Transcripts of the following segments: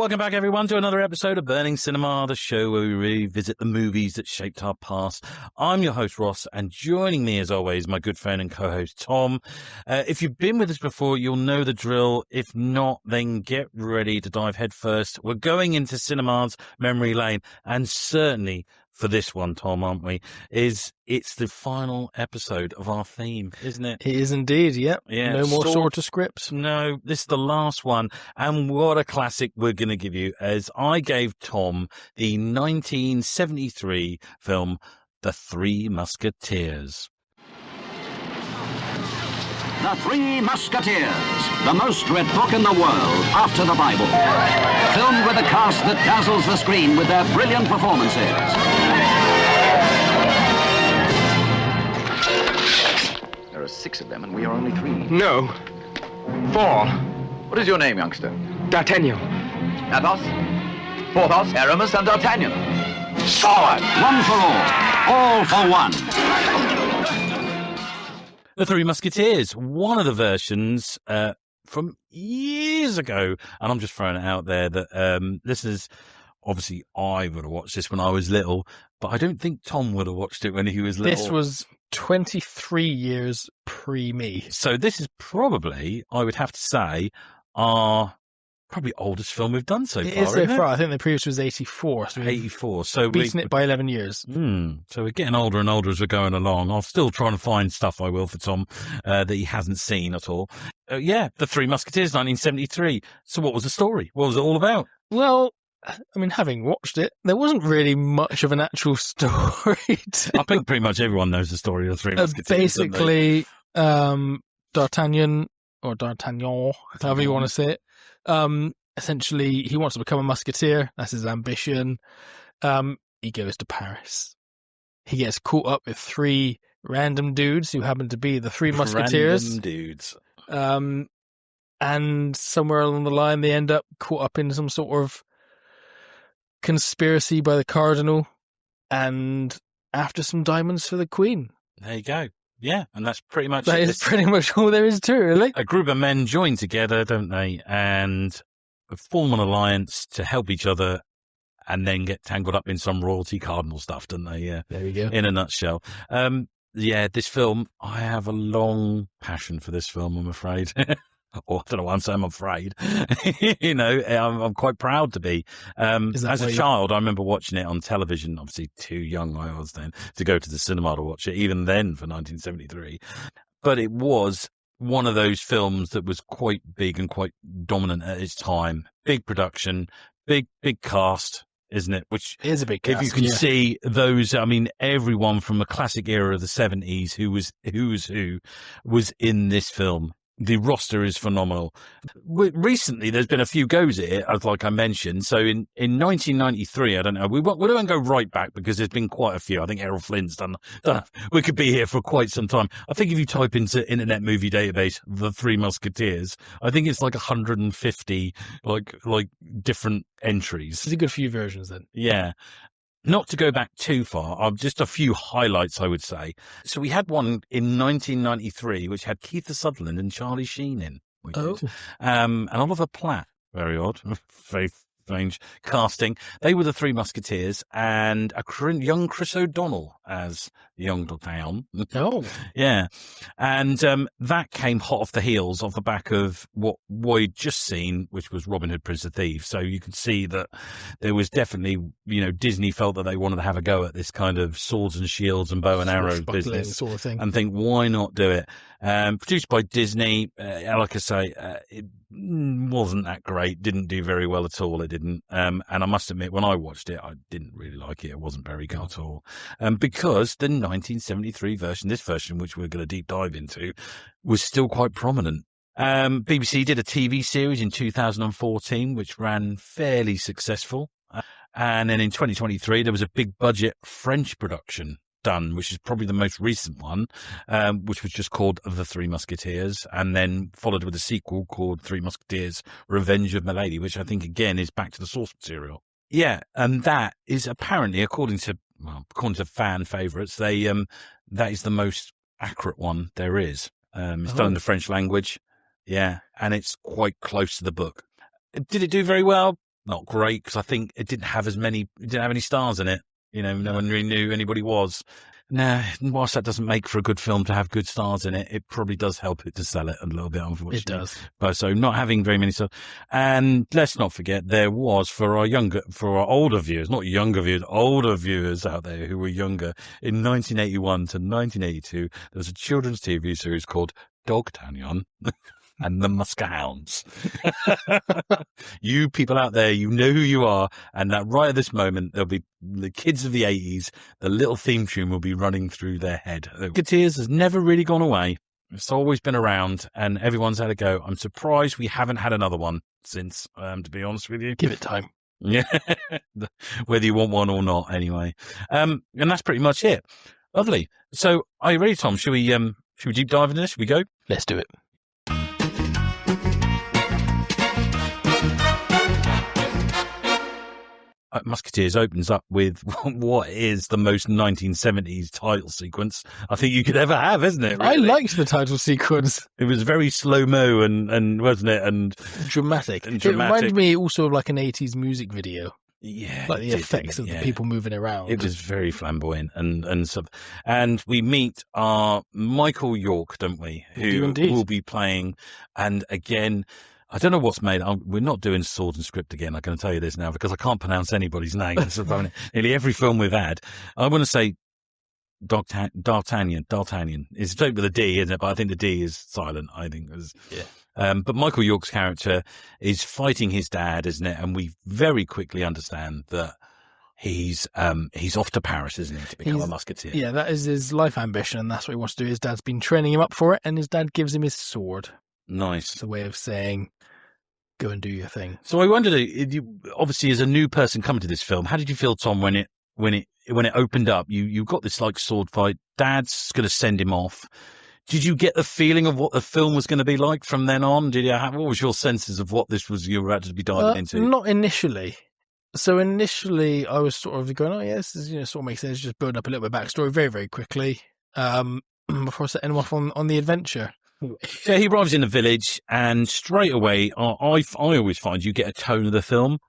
Welcome back, everyone, to another episode of Burning Cinema, the show where we revisit the movies that shaped our past. I'm your host, Ross, and joining me, as always, my good friend and co-host, Tom. If you've been with us before, you'll know the drill. If not, then get ready to dive headfirst. We're going into cinema's memory lane, and certainly for this one, Tom, aren't we? It's the final episode of our theme, isn't it? It is indeed, yep. Yeah. No more sort of scripts. No, this is the last one. And what a classic we're going to give you, as I gave Tom the 1973 film, The Three Musketeers. The Three Musketeers, the most read book in the world after the Bible. Filmed with a cast that dazzles the screen with their brilliant performances. There are 6 of them, and we are only 3. No. 4. What is your name, youngster? D'Artagnan. Athos? Porthos, Aramis, and D'Artagnan. Forward! One for all for one. The Three Musketeers, one of the versions from years ago. And I'm just throwing it out there that this is, obviously, I would have watched this when I was little, but I don't think Tom would have watched it when he was little. This was 23 years pre-me. So this is probably, I would have to say, our probably oldest film we've done so far. It is so isn't far. it? I think the previous was 84. So 84. So beaten it by 11 years. So we're getting older and older as we're going along. I'm still trying to find stuff I will for Tom that he hasn't seen at all. The Three Musketeers, 1973. So what was the story? What was it all about? Well, I mean, having watched it, there wasn't really much of an actual story. I think pretty much everyone knows the story of the Three Musketeers. Basically, D'Artagnan, or D'Artagnan, however you want to say it, essentially, he wants to become a musketeer. That's his ambition. He goes to Paris. He gets caught up with 3 random dudes who happen to be the Three Musketeers. Random dudes. And somewhere along the line, they end up caught up in some sort of conspiracy by the Cardinal, and after some diamonds for the Queen. There you go. Yeah, and that's pretty much That is pretty much all there is to it, really. A group of men join together, don't they, and form an alliance to help each other, and then get tangled up in some royalty cardinal stuff, don't they? Yeah. There you go. In a nutshell. This film, I have a long passion for this film, I'm afraid. Or I don't know why I'm saying I'm afraid. I'm quite proud to be. As a child, I remember watching it on television. Obviously, too young I was then to go to the cinema to watch it, even then for 1973. But it was one of those films that was quite big and quite dominant at its time. Big production, big cast, isn't it? Which it is a big cast. If you can see those, I mean, everyone from the classic era of the 70s who was in this film. The roster is phenomenal. Recently, there's been a few goes at it, as like I mentioned. So in 1993, I don't know, we don't go right back because there's been quite a few. I think Errol Flynn's done. We could be here for quite some time. I think if you type into Internet Movie Database, The Three Musketeers, I think it's like 150 like different entries. There's a good few versions then. Yeah. Not to go back too far, just a few highlights, I would say. So we had one in 1993, which had Kiefer Sutherland and Charlie Sheen in. And Oliver Platt. Very odd. Very strange casting. They were the Three Musketeers, and a young Chris O'Donnell as the young D'Artagnan. Oh. Yeah. And that came hot off the heels of the back of what we'd just seen, which was Robin Hood, Prince of Thieves. So you could see that there was definitely, Disney felt that they wanted to have a go at this kind of swords and shields and bow and arrow business sort of thing. and think, why not do it? Produced by Disney, like I say, it wasn't that great, didn't do very well at all, it didn't. And I must admit, when I watched it, I didn't really like it. It wasn't very good at all. Because the 1973 version, this version, which we're going to deep dive into, was still quite prominent. BBC did a TV series in 2014, which ran fairly successful. And then in 2023, there was a big budget French production done, which is probably the most recent one, which was just called The Three Musketeers, and then followed with a sequel called Three Musketeers, Revenge of Milady, which I think, again, is back to the source material. Yeah, and that is apparently, according to fan favourites, that is the most accurate one there is. It's done in the French language, yeah, and it's quite close to the book. Did it do very well? not great because I think it didn't have any stars in it. No one really knew anybody was. Nah, whilst that doesn't make for a good film to have good stars in it, it probably does help it to sell it a little bit, unfortunately. It does. But so not having very many stars. And let's not forget, there was for our older viewers, not younger viewers, older viewers out there who were younger, in 1981 to 1982, there was a children's TV series called Dogtanion. And the Muskehounds. You people out there, you know who you are, and that right at this moment, there'll be the kids of the 80s, the little theme tune will be running through their head. The Musketeers has never really gone away. It's always been around, and everyone's had a go. I'm surprised we haven't had another one since, to be honest with you. Give it time. Yeah, whether you want one or not, anyway. And that's pretty much it. Lovely. So, are you ready, Tom? Should we deep dive into this? Should we go? Let's do it. Musketeers opens up with what is the most 1970s title sequence I think you could ever have, isn't it? Really? I liked the title sequence. It was very slow-mo and wasn't it? And dramatic. It reminded me also of like an 80s music video. Yeah. Like the effects of the people moving around. It was very flamboyant and we meet our Michael York, don't we? Who will be playing, and again, I don't know what's made. We're not doing Sword and Script again. I'm going to tell you this now because I can't pronounce anybody's name. Nearly every film we've had. I want to say D'Artagnan. It's straight with a D, isn't it? But I think the D is silent. I think. But Michael York's character is fighting his dad, isn't it? And we very quickly understand that he's off to Paris, isn't he, to become a musketeer? Yeah, that is his life ambition, and that's what he wants to do. His dad's been training him up for it, and his dad gives him his sword. Nice. It's a way of saying, go and do your thing. So I wondered, obviously, as a new person coming to this film, how did you feel, Tom, when it opened up? You got this like sword fight. Dad's going to send him off. Did you get the feeling of what the film was going to be like from then on? What was your senses of what this was you were about to be diving into? Not initially. So initially, I was sort of going, "Oh, yes, this sort of makes sense." Just build up a little bit of backstory very, very quickly before setting him off on the adventure. So he arrives in the village, and straight away, I always find you get a tone of the film.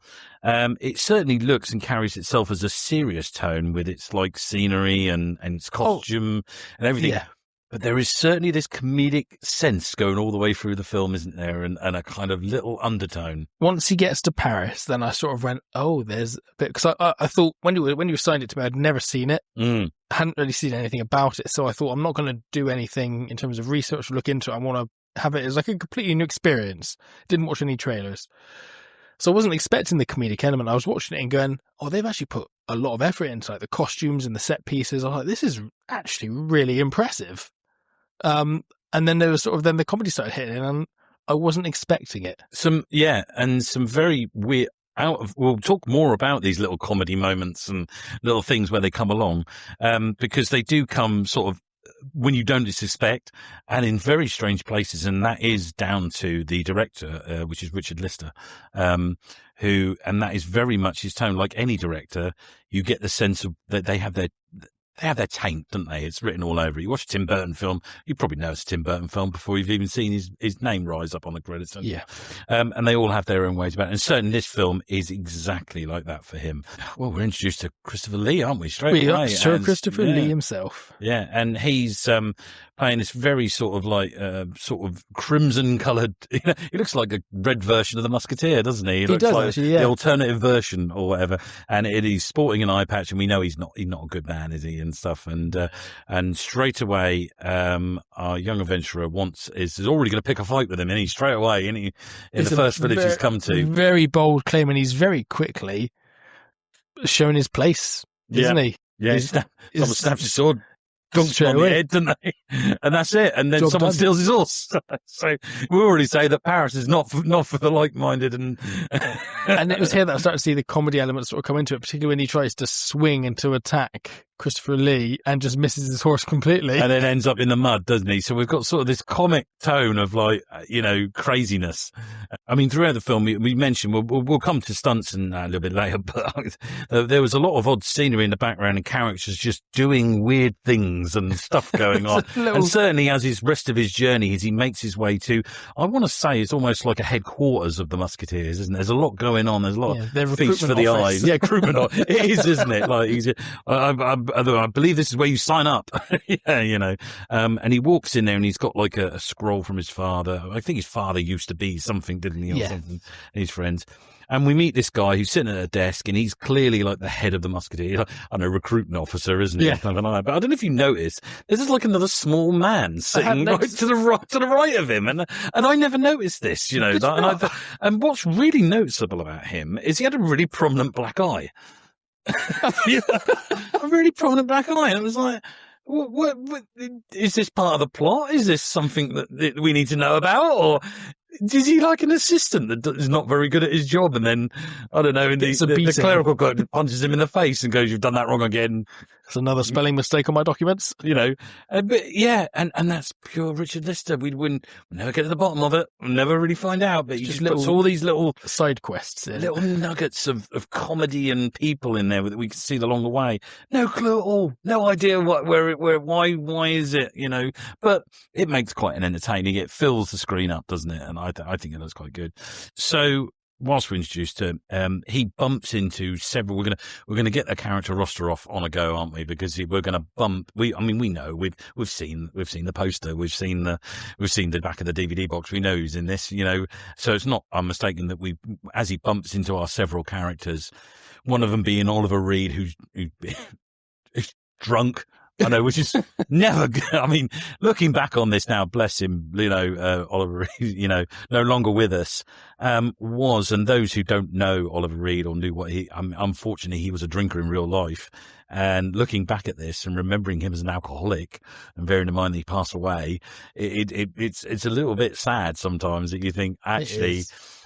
It certainly looks and carries itself as a serious tone with its like scenery and its costume and everything. Yeah. But there is certainly this comedic sense going all the way through the film, isn't there? And a kind of little undertone. Once he gets to Paris, then I sort of went, oh, there's a bit. Because I thought when you signed it to me, I'd never seen it. I hadn't really seen anything about it. So I thought, I'm not going to do anything in terms of research or look into it. I want to have it as like a completely new experience. Didn't watch any trailers. So I wasn't expecting the comedic element. I was watching it and going, oh, they've actually put a lot of effort into like the costumes and the set pieces. I was like, this is actually really impressive. And then there was then the comedy started hitting, and I wasn't expecting it. And some very weird. We'll talk more about these little comedy moments and little things where they come along, because they do come sort of when you don't suspect, and in very strange places, and that is down to the director, which is Richard Lister, and that is very much his tone. Like any director, you get the sense of that they have their taint, don't they? It's written all over it. You watch a Tim Burton film, you probably know it's a Tim Burton film before you've even seen his name rise up on the credits. Yeah. And they all have their own ways about it. And certainly this film is exactly like that for him. Well, we're introduced to Christopher Lee, aren't we? Straight away. Sir Christopher Lee himself. Yeah, and he's playing this very sort of crimson coloured. He looks like a red version of the Musketeer, doesn't he? He looks does like actually, yeah. The alternative version or whatever. And he's sporting an eye patch, and we know he's not a good man, is he? And stuff. And straight away, our young adventurer is already going to pick a fight with him, and he's straight away in the first village he's come to. Very bold claim, and he's very quickly shown his place, isn't he? Yeah, someone snaps his sword, dunks him on the head, didn't they? And that's it. And then someone steals his horse. So we already say that Paris is not for the like-minded. And and it was here that I started to see the comedy elements sort of come into it, particularly when he tries to swing and to attack Christopher Lee and just misses his horse completely. And then ends up in the mud, doesn't he? So we've got sort of this comic tone of like, craziness. I mean, throughout the film, we mentioned, we'll come to stunts and a little bit later, but there was a lot of odd scenery in the background and characters just doing weird things and stuff going on. And certainly as his rest of his journey, as he makes his way to, I want to say it's almost like a headquarters of the Musketeers, isn't there? There's a lot going on. There's a lot of feast for the eyes. Yeah, recruitment. It is, isn't it? Like, I believe this is where you sign up. Yeah, and he walks in there and he's got like a scroll from his father. I think his father used to be something, didn't he? Or something, and his friends. And we meet this guy who's sitting at a desk and he's clearly like the head of the Musketeers. I know, recruitment officer, isn't he? Yeah. But I don't know if you noticed, there's just like another small man sitting right to the right of him. And I never noticed this, and what's really noticeable about him is he had a really prominent black eye. A really prominent black eye. And it was like, what is this part of the plot? Is this something that we need to know about? Or is he like an assistant that is not very good at his job? And then, I don't know, the clerical guy punches him in the face and goes, "You've done that wrong again." It's another spelling mistake on my documents. But yeah, and that's pure Richard Lister. We'll never get to the bottom of it. We'll never really find out. But he just puts all these little side quests in. Little nuggets of comedy and people in there that we can see along the way. No clue at all. No idea why is it, but it makes quite an entertaining. It fills the screen up, doesn't it? And I think it looks quite good. So whilst we're introduced to him, he bumps into several. We're gonna get a character roster off on a go, aren't we? Because we're gonna bump. We know we've seen the poster, we've seen the back of the DVD box. We know who's in this, So it's not unmistaken that as he bumps into our several characters, one of them being Oliver Reed, who's drunk. I know, which is never good. I mean, looking back on this now, bless him, Oliver Reed, no longer with us, and those who don't know Oliver Reed or knew what unfortunately, he was a drinker in real life. And looking back at this and remembering him as an alcoholic and bearing in mind that he passed away, it's a little bit sad sometimes that you think, actually,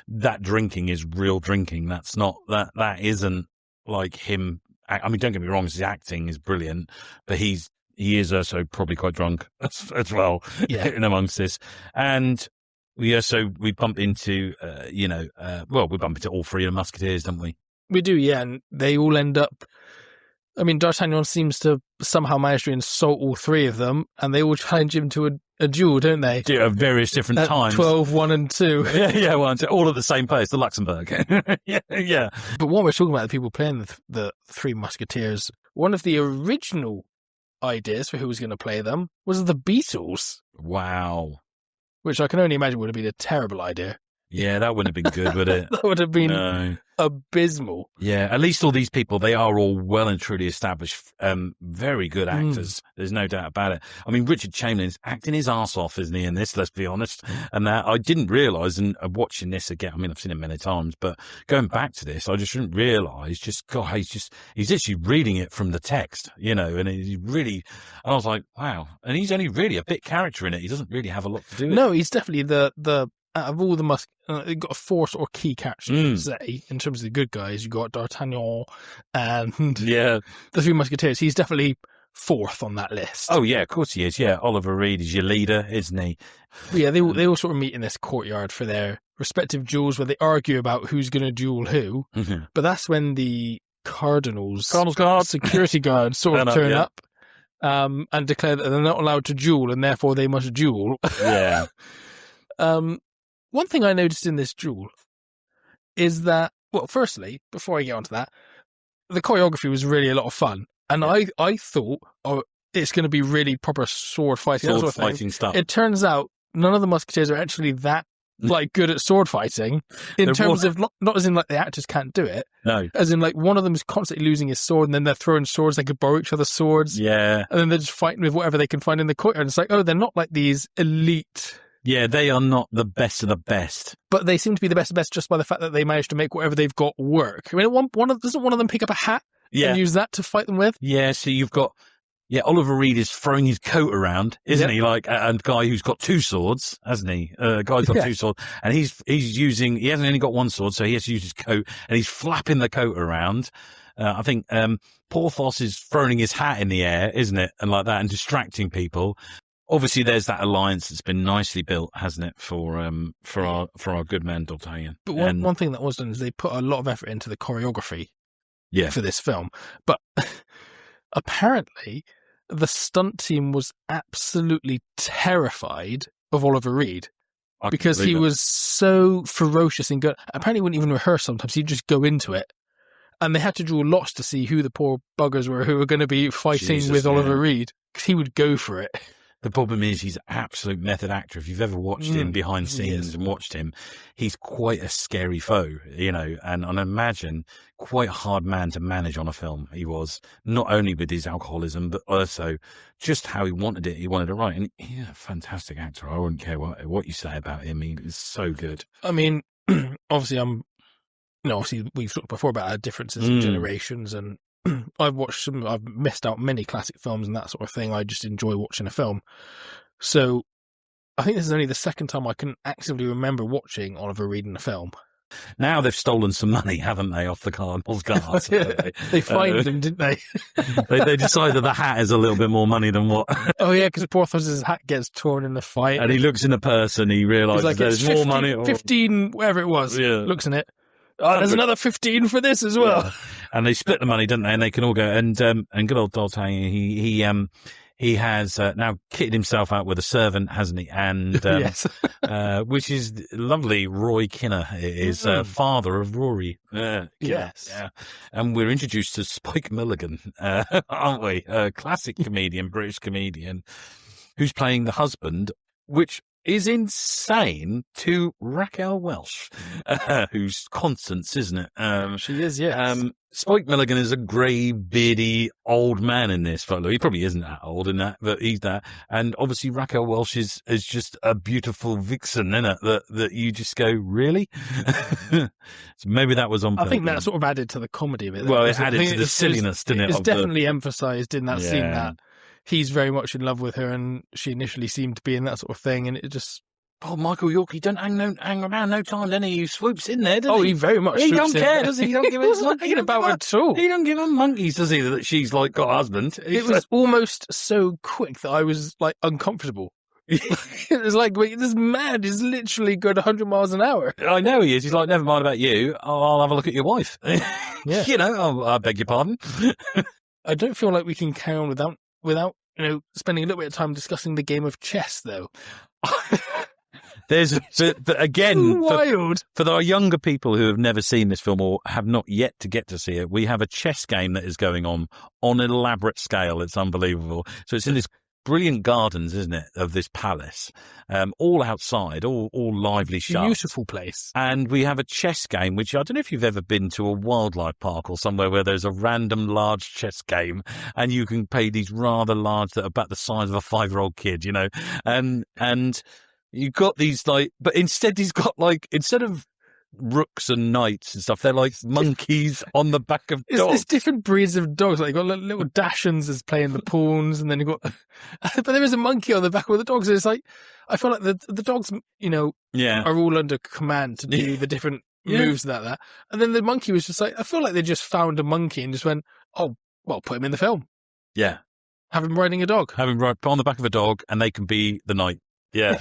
that drinking is real drinking. That's not, that isn't like him. I mean, don't get me wrong, his acting is brilliant, but he is also probably quite drunk as well in amongst this. And we bump into, we bump into all three of the Musketeers, don't we? We do, yeah. And they all end up, I mean, D'Artagnan seems to somehow manage to insult all three of them, and they all challenge him to a duel, don't they? At various different times. 12, 1 and 2. Yeah, 1 and 2. All at the same place, the Luxembourg. yeah. But when we're talking about the people playing the Three Musketeers, one of the original ideas for who was going to play them was the Beatles. Wow. Which I can only imagine would have been a terrible idea. Yeah, that wouldn't have been good, would it? That would have been abysmal. Yeah, at least all these people, they are all well and truly established, very good actors. There's no doubt about it. I mean, Richard Chamberlain's acting his arse off, isn't he, in this, let's be honest. And that I didn't realise, and watching this again, I mean, I've seen it many times, but going back to this, I just didn't realise, he's actually reading it from the text, and he really, and I was like, wow. And he's only really a bit character in it. He doesn't really have a lot to do with it. No, he's definitely the out of all the you've got 4 sort of key characters, say, in terms of the good guys. You've got D'Artagnan and the Three Musketeers. He's definitely 4th on that list. Oh, yeah, of course he is. Yeah, Oliver Reed is your leader, isn't he? But yeah, they all sort of meet in this courtyard for their respective duels where they argue about who's going to duel who. Mm-hmm. But that's when the Cardinals guard, security guards sort of turn up and declare that they're not allowed to duel and therefore they must duel. Yeah. One thing I noticed in this duel is that, well, firstly, before I get onto that, the choreography was really a lot of fun. And I thought, it's going to be really proper sword fighting. Stuff. It turns out none of the Musketeers are actually that good at sword fighting in terms of not as in like the actors can't do it. No. As in like one of them is constantly losing his sword and then they're throwing swords. They could borrow each other's swords. Yeah. And then they're just fighting with whatever they can find in the courtyard. And it's like, they're not like these elite. Yeah, they are not the best of the best. But they seem to be the best of the best just by the fact that they managed to make whatever they've got work. I mean, doesn't one of them pick up a hat and use that to fight them with? Yeah, so you've got... Yeah, Oliver Reed is throwing his coat around, isn't he? Like a guy who's got 2 swords, hasn't he? A guy's got 2 swords, and he hasn't only got 1 sword, so he has to use his coat, and he's flapping the coat around. I think Porthos is throwing his hat in the air, isn't it? And like that, and distracting people. Obviously, there's that alliance that's been nicely built, hasn't it, for our good man D'Artagnan. But one thing that was done is they put a lot of effort into the choreography for this film. But apparently, the stunt team was absolutely terrified of Oliver Reed because he was so ferocious and good. Apparently, he wouldn't even rehearse sometimes. He'd just go into it. And they had to draw lots to see who the poor buggers were who were going to be fighting with Oliver Reed, because he would go for it. The problem is he's an absolute method actor. If you've ever watched him behind scenes and watched him, he's quite a scary foe, you know, and I imagine quite a hard man to manage on a film. He was, not only with his alcoholism, but also just how he wanted it. He wanted it right. And he's a fantastic actor. I wouldn't care what you say about him. He is so good. I mean, obviously obviously we've talked before about our differences in generations, and I've missed out many classic films and that sort of thing. I just enjoy watching a film. So I think this is only the second time I can actively remember watching Oliver Reed in a film. Now they've stolen some money, haven't they, off the Cardinals' guards? They fined him, didn't they? They decided the hat is a little bit more money than what. Oh, yeah, because Porthos's hat gets torn in the fight. And he looks in the purse and he realises like, there's 50, more money. 15, whatever it was, looks in it. Oh, there's another 15 for this as well. Yeah. And they split the money, don't they? And they can all go. And good old D'Artagnan, he has now kitted himself out with a servant, hasn't he? And yes. Which is lovely. Roy Kinner is father of Rory. Yes. Yeah. And we're introduced to Spike Milligan, aren't we? A classic comedian, British comedian, who's playing the husband, which is insane to Raquel Welch, who's Constance, isn't it? She is, yes. Spike Milligan is a grey, beardy, old man in this photo. He probably isn't that old in that, but he's that. And obviously Raquel Welch is just a beautiful vixen, isn't it? That you just go, really? So maybe that was on purpose. I think that sort of added to the comedy of it. Well, it added to the silliness, didn't it? It's definitely emphasised in that scene that he's very much in love with her, and she initially seemed to be in that sort of thing, and it just... Oh, Michael York, he don't hang around no time, then he swoops in there, doesn't he? Oh, he very much He don't swoops care, in. does he? He don't give a thinking about her at all. He don't give a monkeys, does he, that she's, like, got a husband. It was almost so quick that I was, like, uncomfortable. It was like, wait, this man is literally going 100 miles an hour. I know he is. He's like, never mind about you. I'll have a look at your wife. Yeah. You know, I beg your pardon. I don't feel like we can carry on without spending a little bit of time discussing the game of chess, though. But again, wild. For our younger people who have never seen this film or have not yet to get to see it, we have a chess game that is going on an elaborate scale. It's unbelievable. So it's in this brilliant gardens, isn't it, of this palace, all outside, all lively shots. Beautiful place. And we have a chess game, which I don't know if you've ever been to a wildlife park or somewhere where there's a random large chess game and you can pay these rather large that are about the size of a 5-year-old kid, you know, and you've got these but instead he's got instead of rooks and knights and stuff, they're like monkeys on the back of dogs. There's different breeds of dogs. Like, you've got little Dachshunds as playing the pawns, and then you've got, but there is a monkey on the back of the dogs. It's like, I feel like the dogs, are all under command to do the different moves and that. And then the monkey was just like, I feel like they just found a monkey and just went, oh, well, put him in the film. Yeah. Have him riding a dog. Have him ride on the back of a dog, and they can be the knight. Yeah.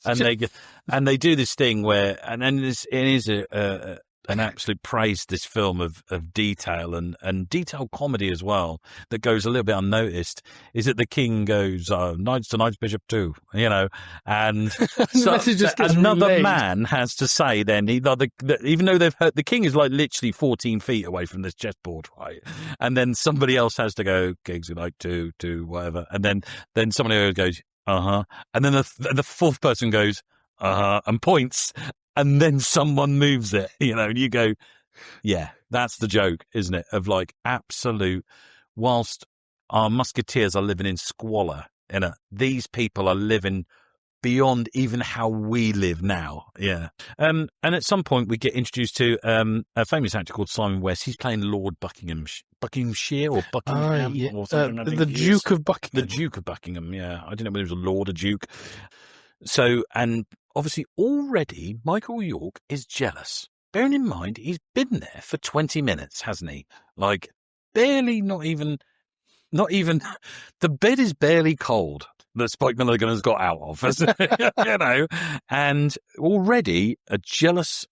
And they do this thing where, and it is an absolute praise, this film of detail and detailed comedy as well, that goes a little bit unnoticed, is that the king goes, knights to knights, bishop too, and so another relayed. Man has to say then, even though they've heard, the king is like literally 14 feet away from this chessboard, right? And then somebody else has to go, kings are like two, whatever. And then somebody else goes, and then the fourth person goes, and points, and then someone moves it, and you go, yeah, that's the joke, isn't it? Of absolute, whilst our musketeers are living in squalor, these people are living beyond even how we live now. Yeah. And at some point we get introduced to a famous actor called Simon West. He's playing Lord Buckinghamshire or Buckingham or something. The Duke of Buckingham. The Duke of Buckingham, yeah. I don't know whether it was a Lord or Duke. So, and obviously already Michael York is jealous bearing in mind he's been there for 20 minutes, hasn't he? Like, barely, not even, the bed is barely cold that Spike Milligan has got out of, you know, and already a jealous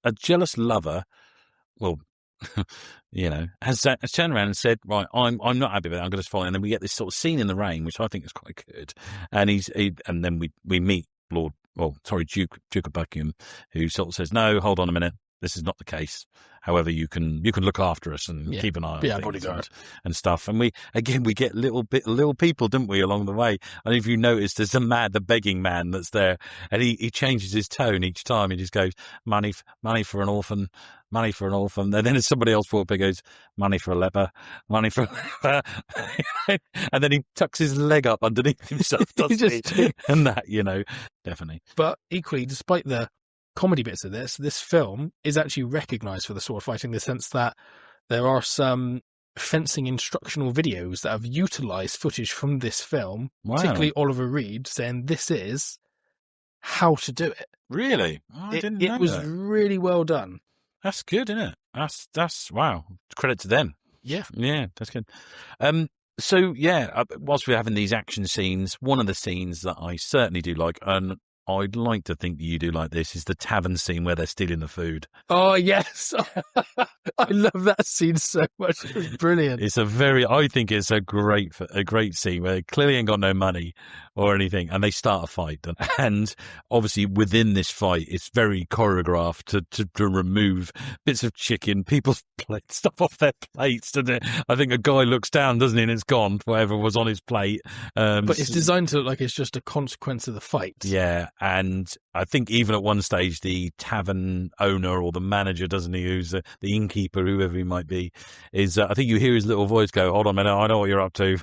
lover, well, you know, has turned around and said, right, I'm not happy with it, I'm going to follow. And then we get this sort of scene in the rain, which I think is quite good. And and then we meet Duke of Buckingham, who sort of says, no, hold on a minute, this is not the case. However, you can look after us and keep an eye on things bodyguard and stuff. And we get little people, don't we, along the way? And if you notice, there's the begging man that's there, and he changes his tone each time. He just goes, money for an orphan, money for an orphan. And then there's somebody else walks up and goes, money for a leper, money for a leper. And then he tucks his leg up underneath himself, doesn't he? And that, you know, definitely. But equally, despite the comedy bits of this film is actually recognised for the sword fighting, in the sense that there are some fencing instructional videos that have utilised footage from this film, particularly Oliver Reed saying this is how to do it. Really? Oh, I didn't know it was that. really well done. That's good, isn't it? That's wow. Credit to them. Yeah, that's good. So yeah, whilst we're having these action scenes, one of the scenes that I certainly do like, and I'd like to think that you do like this, is the tavern scene where they're stealing the food. Oh, yes. I love that scene so much. It's brilliant. I think it's a great scene where they clearly ain't got no money or anything, and they start a fight. And obviously within this fight, it's very choreographed to remove bits of chicken, people's stuff off their plates. I think a guy looks down, doesn't he, and it's gone, whatever was on his plate. But it's designed to look like it's just a consequence of the fight. Yeah. And I think even at one stage, the tavern owner or the manager, doesn't he, who's the innkeeper, whoever he might be, is I think you hear his little voice go, hold on a minute, I know what you're up to.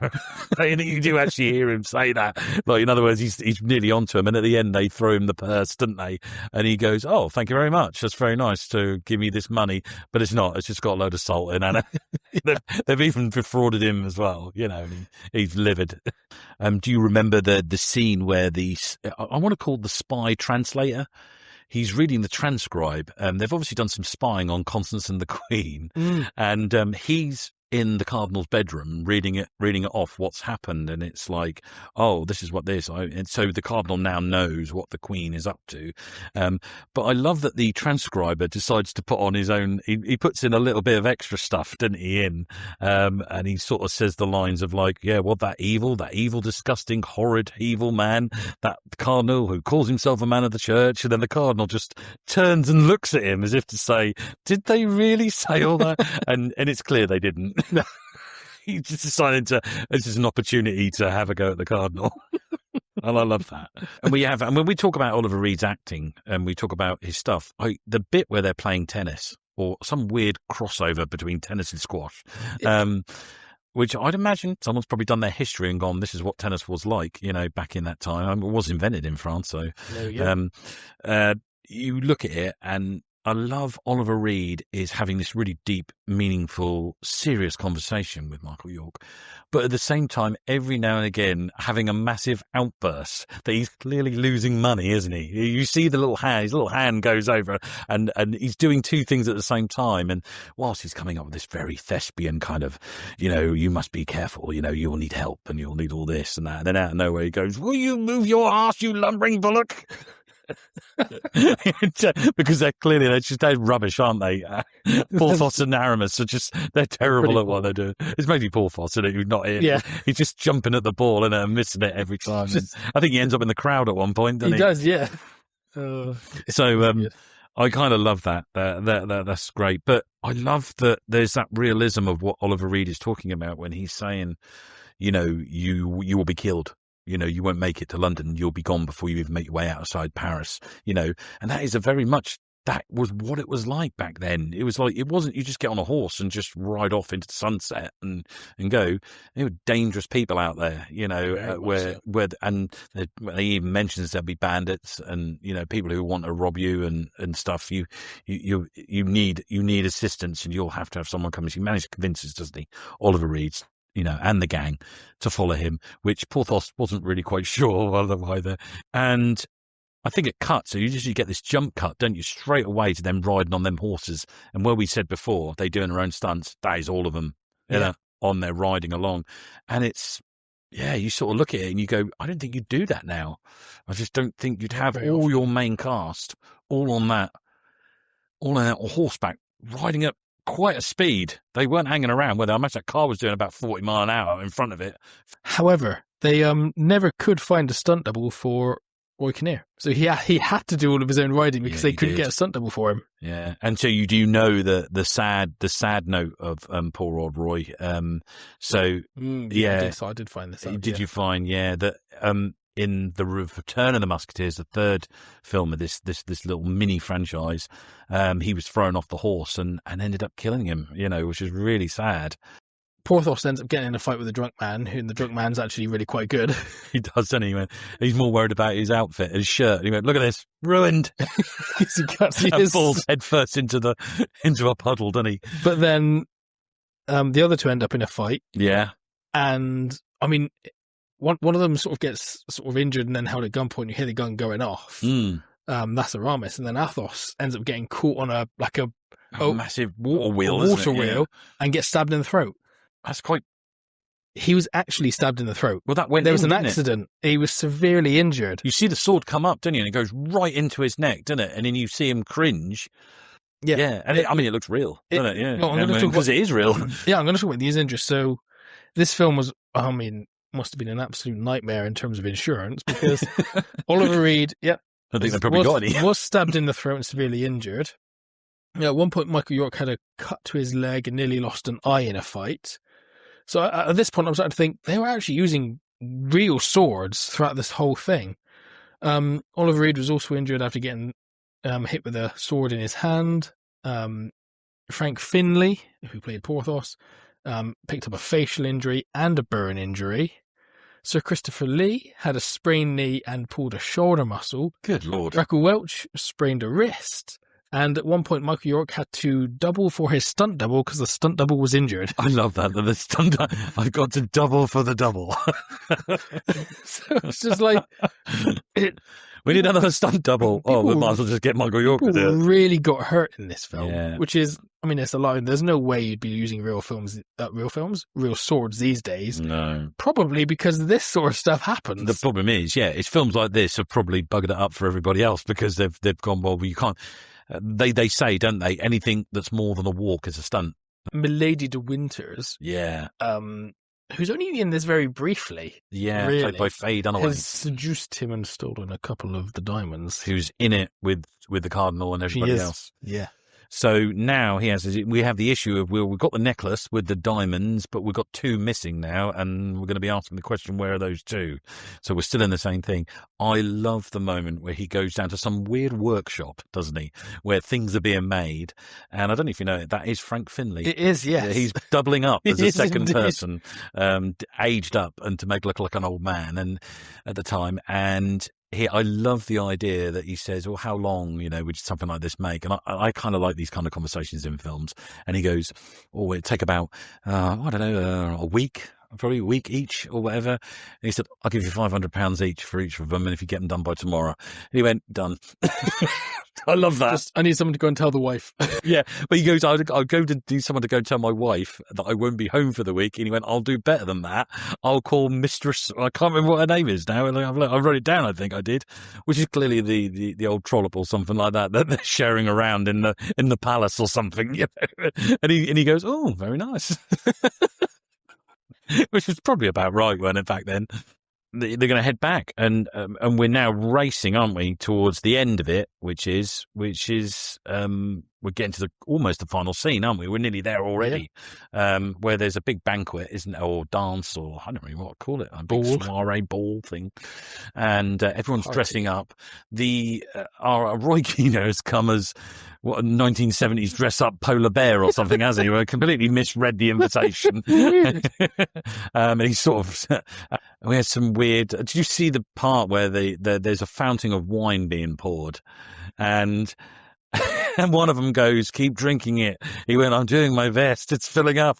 And you do actually hear him say that. Like, in other words, he's nearly onto him. And at the end, they throw him the purse, didn't they? And he goes, oh, thank you very much. That's very nice to give me this money. But it's not. It's just got a load of salt in it. They've even defrauded him as well. You know, he's livid. Do you remember the scene where I want to call the spy translator? He's reading the transcribe. They've obviously done some spying on Constance and the Queen, and he's in the Cardinal's bedroom reading it off what's happened, and it's like, oh, this is what this. And so the Cardinal now knows what the Queen is up to. But I love that the transcriber decides to put on his own. He puts in a little bit of extra stuff, didn't he? And he sort of says the lines of like, yeah, what, that evil, disgusting, horrid, evil man, that Cardinal who calls himself a man of the church. And then the Cardinal just turns and looks at him as if to say, did they really say all that? and it's clear they didn't. He just decided this is an opportunity to have a go at the Cardinal. And I love that. And when we talk about Oliver Reed's acting and we talk about his stuff, the bit where they're playing tennis, or some weird crossover between tennis and squash, which I'd imagine someone's probably done their history and gone, this is what tennis was like, you know, back in that time. It was invented in France. So you look at it, and I love Oliver Reed is having this really deep, meaningful, serious conversation with Michael York, but at the same time, every now and again, having a massive outburst that he's clearly losing money, isn't he? You see his little hand goes over, and he's doing two things at the same time. And whilst he's coming up with this very thespian kind of, you know, you must be careful, you know, you'll need help and you'll need all this and that. And then out of nowhere he goes, will you move your arse, you lumbering bullock? Because they're rubbish, aren't they? Porthos and Aramis are they're terrible at what they're doing. It's mainly Porthos, isn't it, who's not here. Yeah. He's just jumping at the ball and missing it every time. I think he ends up in the crowd at one point, doesn't he? He does, yeah. I kind of love that. That's great. But I love that there's that realism of what Oliver Reed is talking about when he's saying, you know, you will be killed. You know, you won't make it to London. You'll be gone before you even make your way outside Paris, you know. And that is that was what it was like back then. It was like, it wasn't you just get on a horse and just ride off into the sunset and go. There were dangerous people out there, you know, where they even mentions there'll be bandits and, you know, people who want to rob you and stuff. You need assistance, and you'll have to have someone come. He managed to convince us, doesn't he? Oliver Reed's, you know, and the gang to follow him, which Porthos wasn't really quite sure either. And I think it cuts. So you usually get this jump cut, don't you, straight away to them riding on them horses. And where we said before, they doing their own stunts. That is all of them, on there riding along. And it's, you sort of look at it and you go, I don't think you'd do that now. I just don't think you'd have all your main cast all on that horseback riding at quite a speed. They weren't hanging around, where I imagine that car was doing about 40 mile an hour in front of it. However, they never could find a stunt double for Roy Kinnear. So he had to do all of his own riding because they couldn't get a stunt double for him. Yeah, and so you do know the sad note of poor old Roy. So I did find this out. Did you find that in the Return of the Musketeers, the third film of this little mini franchise, he was thrown off the horse and ended up killing him, which is really sad. Porthos ends up getting in a fight with a drunk man, and the drunk man's actually really quite good. He does, doesn't he? He's more worried about his outfit, his shirt. He went, "Look at this, ruined." And falls headfirst into a puddle, doesn't he? But then the other two end up in a fight. Yeah, and I mean, one of them sort of gets injured and then held at gunpoint. You hear the gun going off. That's Aramis, and then Athos ends up getting caught on a massive water wheel, and gets stabbed in the throat. That's quite. He was actually stabbed in the throat. Well, that went. There was an accident. He was severely injured. You see the sword come up, don't you? And it goes right into his neck, doesn't it? And then you see him cringe. Yeah. And it looks real, doesn't it? Yeah. No, because it is real. Yeah, I'm going to talk about these injuries. So this film was, must have been an absolute nightmare in terms of insurance, because Oliver Reed, I think they probably got any. Was stabbed in the throat and severely injured. At one point, Michael York had a cut to his leg and nearly lost an eye in a fight. So at this point, I'm starting to think they were actually using real swords throughout this whole thing. Oliver Reed was also injured after getting hit with a sword in his hand. Frank Finlay, who played Porthos, picked up a facial injury and a burn injury. Sir Christopher Lee had a sprained knee and pulled a shoulder muscle. Good Lord. Draco Welch sprained a wrist. And at one point, Michael York had to double for his stunt double because the stunt double was injured. I love that. The stunt. I've got to double for the double. So it's just like we need another stunt double. We might as well just get Michael York to do it. Really got hurt in this film, which is, it's a lie. There's no way you'd be using real swords these days. No, probably because this sort of stuff happens. The problem is, it's films like this have probably buggered it up for everybody else because they've gone, well, you can't. They say, don't they? Anything that's more than a walk is a stunt. Milady de Winters, who's only in this very briefly, really, played by Faye Dunaway, has seduced him and stolen a couple of the diamonds. Who's in it with the cardinal and everybody else? Yeah. So now we have the issue of, we've got the necklace with the diamonds, but we've got two missing now, and we're going to be asking the question, where are those two? So we're still in the same thing. I love the moment where he goes down to some weird workshop, doesn't he, where things are being made. And I don't know if you know it, that is Frank Finlay. It is, yes. Yeah, he's doubling up as a second person, aged up and to make look like an old man and at the time. And I love the idea that he says, well, how long, would something like this make? And I kind of like these kind of conversations in films. And he goes, it'd take about, I don't know, a week, probably a week each or whatever. And he said, I'll give you £500 each for each of them. And if you get them done by tomorrow. And he went, done. I love that. I need someone to go and tell the wife. Yeah. But he goes, I'll go to need someone to go tell my wife that I won't be home for the week. And he went, I'll do better than that. I'll call Mistress, I can't remember what her name is now. I wrote it down, I think I did, which is clearly the old trollop or something like that they're sharing around in the palace or something. And he goes, oh, very nice. Which was probably about right, weren't it, back then? They're going to head back, and we're now racing, aren't we, towards the end of it, which is we're getting to almost the final scene, aren't we? We're nearly there already, where there's a big banquet, isn't it, or dance, or I don't really know what to call it, a big soiree ball thing, and everyone's dressing up. Our Roy Keane has come as what a 1970s dress up polar bear or something, has he? We completely misread the invitation. And he's sort of, we had some weird, did you see the part where there's a fountain of wine being poured? And And one of them goes, keep drinking it. He went, I'm doing my best. It's filling up.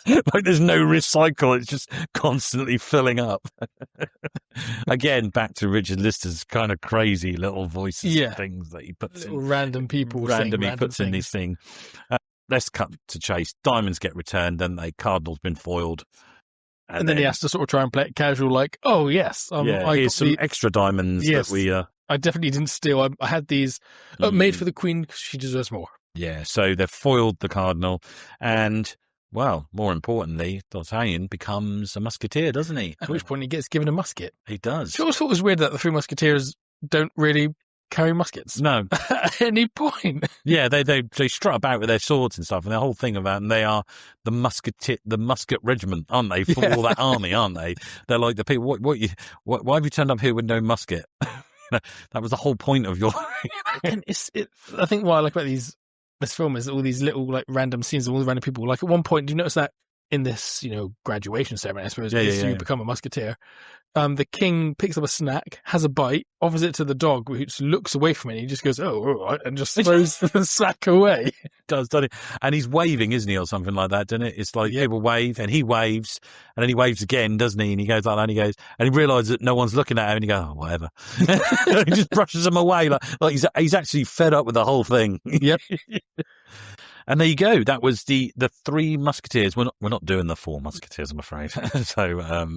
Like there's no recycle. It's just constantly filling up. Again, back to Richard Lister's kind of crazy little voices and things that he puts little in. random people Randomly saying puts random in these things. Let's cut to chase. Diamonds get returned, then they Cardinal's been foiled. And then he has to sort of try and play it casual, like, oh, yes. Here's some extra diamonds that we... I definitely didn't steal. I had these made for the Queen because she deserves more. Yeah, so they've foiled the Cardinal. And, well, more importantly, D'Artagnan becomes a musketeer, doesn't he? At which point he gets given a musket. He does. I always thought it was weird that the Three Musketeers don't really carry muskets. No. At any point. Yeah, they strut about with their swords and stuff, and the whole thing about them, they are the musket regiment, aren't they? For all that army, aren't they? They're like the people. Why have you turned up here with no musket? That was the whole point of your. And I think what I like about this film is all these little like random scenes of all the random people. Like at one point, do you notice that in this graduation ceremony? I suppose you become a musketeer. The king picks up a snack, has a bite, offers it to the dog, which looks away from it. And he just goes, "Oh, all right," and just throws the snack away. Does, doesn't it? And he's waving, isn't he, or something like that, doesn't it? It's like people wave, and he waves, and then he waves again, doesn't he? And he goes like that, and he goes, and he realises that no one's looking at him, and he goes, "Oh, whatever." He just brushes them away, like he's actually fed up with the whole thing. Yep. And there you go. That was the Three Musketeers. We're not doing the Four Musketeers, I'm afraid. So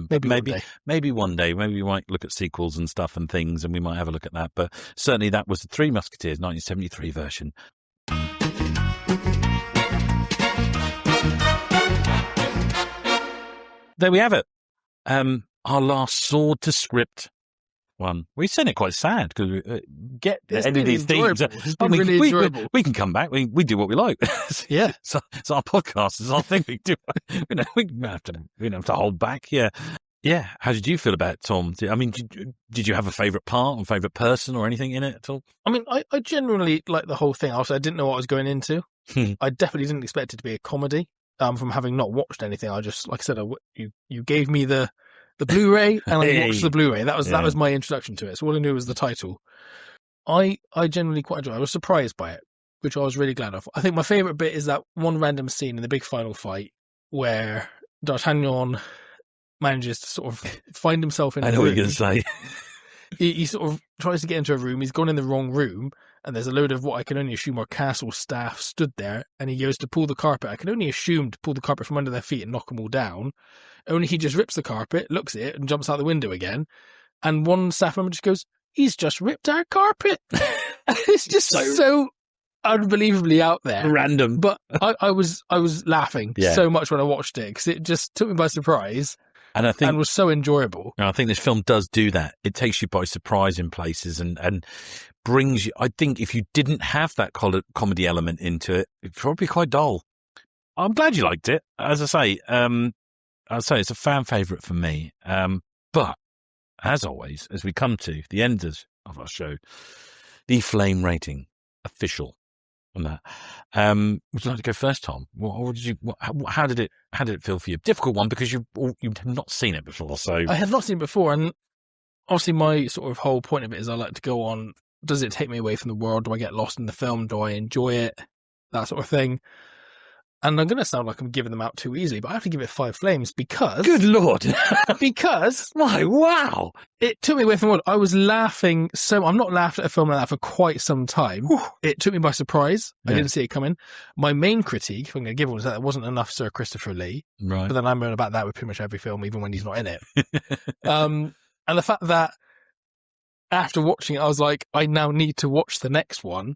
maybe one day, maybe we might look at sequels and stuff and things, and we might have a look at that. But certainly that was the Three Musketeers, 1973 version. There we have it. Our last sword to script one. We sent it quite sad because get any of these things. It's been really enjoyable. We can come back. We do what we like. Yeah, it's our podcast. It's our thing. We do. We don't have to hold back. Yeah. How did you feel about it, Tom? I mean, did you have a favourite part or favourite person or anything in it at all? I mean, I generally like the whole thing. Also, I didn't know what I was going into. I definitely didn't expect it to be a comedy. From having not watched anything, I just, like I said, you gave me the Blu-ray, and I watched the Blu-ray. That was my introduction to it. So all I knew was the title. I generally quite enjoyed it. I was surprised by it, which I was really glad of. I think my favourite bit is that one random scene in the big final fight where D'Artagnan manages to sort of find himself in a room. I know what you're going to say. He sort of tries to get into a room. He's gone in the wrong room, and there's a load of what I can only assume are castle staff stood there, and he goes to pull the carpet. I can only assume to pull the carpet from under their feet and knock them all down. Only he just rips the carpet, looks at it, and jumps out the window again. And one staff member just goes, "He's just ripped our carpet." It's just so unbelievably out there. Random. But I was laughing so much when I watched it because it just took me by surprise. And was so enjoyable. I think this film does do that. It takes you by surprise in places and brings you. I think if you didn't have that comedy element into it, it'd probably be quite dull. I'm glad you liked it. As I say, I'd say it's a fan favourite for me. But as always, as we come to the end of our show, the Flame rating official on that. Would you like to go first, Tom? How did it feel for you? Difficult one because you've not seen it before. So I had not seen it before, and obviously my sort of whole point of it is I like to go on. Does it take me away from the world? Do I get lost in the film? Do I enjoy it? That sort of thing. And I'm going to sound like I'm giving them out too easily, but I have to give it 5 flames because... Good Lord! Because... My, wow! It took me away from the world. I was laughing so... I'm not laughed at a film like that for quite some time. Whew. It took me by surprise. Yeah. I didn't see it coming. My main critique, if I'm going to give one, is that it wasn't enough Sir Christopher Lee. Right. But then I moan about that with pretty much every film, even when he's not in it. And the fact that after watching it, I was like, I now need to watch the next one.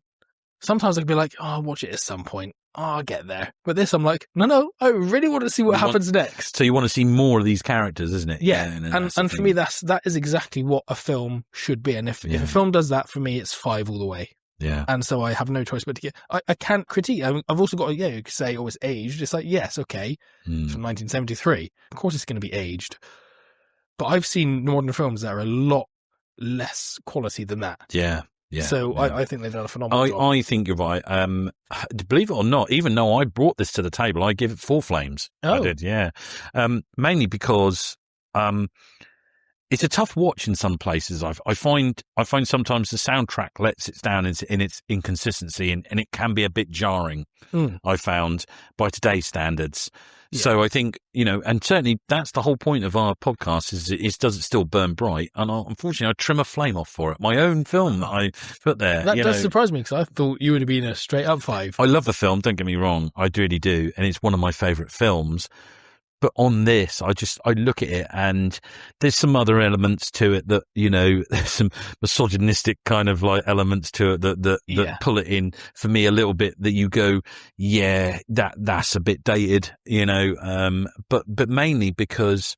Sometimes I could be like, oh, I'll watch it at some point. Oh, I'll get there. But this, I'm like, no, I really want to see what happens next. So you want to see more of these characters, isn't it? Yeah. And for me, that is exactly what a film should be. And if a film does that, for me, it's 5 all the way. Yeah. And so I have no choice but to get... I can't critique. I've also got you could say, oh, it's aged. It's like, yes, okay. It's from 1973. Of course it's going to be aged. But I've seen modern films that are a lot less quality than that. Yeah. Yeah, so yeah. I think they've done a phenomenal job. I think you're right. Believe it or not, even though I brought this to the table, I give it 4 flames. Oh. I did, yeah. Mainly because it it's a tough watch in some places. I find sometimes the soundtrack lets it down in its inconsistency, and it can be a bit jarring. I found by today's standards. Yeah. So I think, and certainly that's the whole point of our podcast is does it still burn bright? And unfortunately, I trim a flame off for it. My own film that I put there. That does surprise me, because I thought you would have been a straight up 5. I love the film. Don't get me wrong. I really do. And it's one of my favourite films. But on this, I look at it, and there's some other elements to it that, there's some misogynistic kind of like elements to it that pull it in for me a little bit, that you go, yeah, that's a bit dated, but mainly because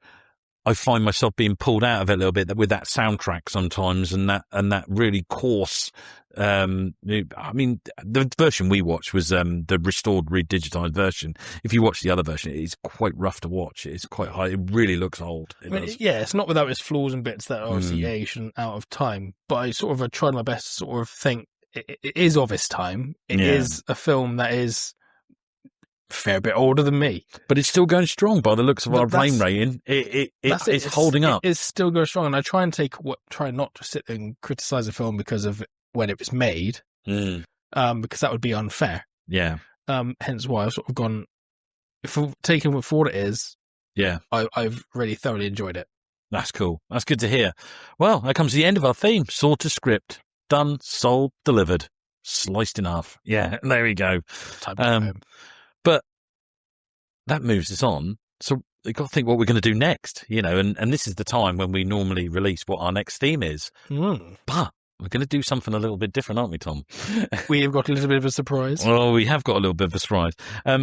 I find myself being pulled out of it a little bit with that soundtrack sometimes, and that really coarse. I mean, the version we watched was the restored, redigitized version. If you watch the other version, it is quite rough to watch. It's quite high. It really looks old. It's not without its flaws and bits that are obviously aged and out of time. But I sort of tried my best to sort of think it is of its time. It is a film that is a fair bit older than me, but it's still going strong by the looks of our flame rating. It's holding up. It's still going strong, and I try and try not to sit there and criticize the film because of when it was made, because that would be unfair. Yeah. Hence why I've sort of gone, taking it for what it is. Yeah. I've really thoroughly enjoyed it. That's cool. That's good to hear. Well, that comes to the end of our theme. Sword to script. Done, sold, delivered. Sliced in half. Yeah, there we go. Time to go home. But that moves us on. So we've got to think what we're going to do next, and this is the time when we normally release what our next theme is. But we're going to do something a little bit different, aren't we, Tom? We have got a little bit of a surprise. Well, we have got a little bit of a surprise.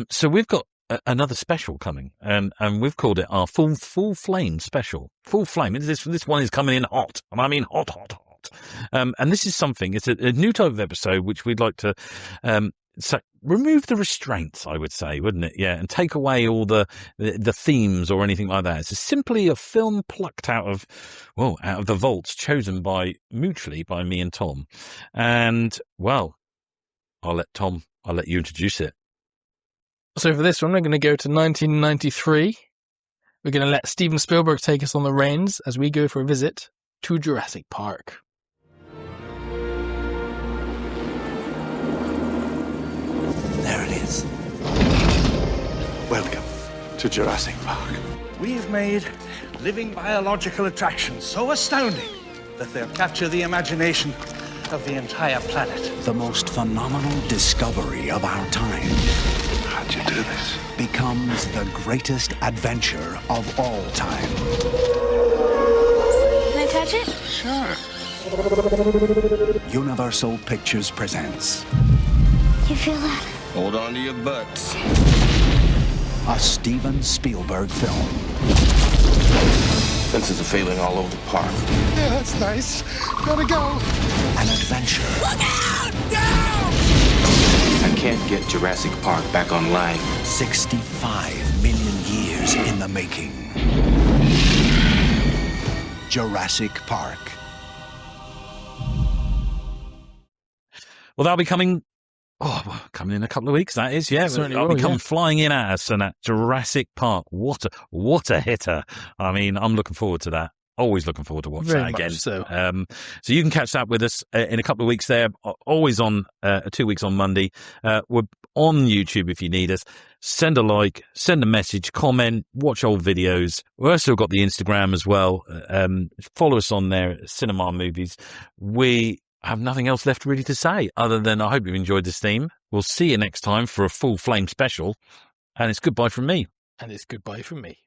So we've got another special coming, and we've called it our full flame special. Full flame. This one is coming in hot, and I mean hot. And this is something. It's a new type of episode which we'd like to remove the restraints, I would say, wouldn't it? Yeah, and take away all the themes or anything like that. It's simply a film plucked out of the vaults, chosen mutually by me and Tom. And well, I'll let you introduce it. So for this one, we're going to go to 1993. We're going to let Steven Spielberg take us on the reins as we go for a visit to Jurassic Park. There it is. Welcome to Jurassic Park. We've made living biological attractions so astounding that they'll capture the imagination of the entire planet. The most phenomenal discovery of our time. How'd you do this? Becomes the greatest adventure of all time. Can I touch it? Sure. Universal Pictures presents. You feel that? Hold on to your butts. A Steven Spielberg film. Fences are failing all over the park. Yeah, that's nice. Gotta go. An adventure. Look out! Down! I can't get Jurassic Park back online. 65 million years in the making. Jurassic Park. Well, that'll be coming in a couple of weeks, that is, yeah. I'll be coming flying in at us, and at Jurassic Park. What a hitter. I mean, I'm looking forward to that. Always looking forward to watch that again. So you can catch that with us in a couple of weeks there. Always on 2 weeks on Monday. We're on YouTube if you need us. Send a like, send a message, comment, watch old videos. We've also got the Instagram as well. Follow us on there, Cinema Movies. We have nothing else left really to say other than I hope you've enjoyed this theme. We'll see you next time for a full flame special. And it's goodbye from me. And it's goodbye from me.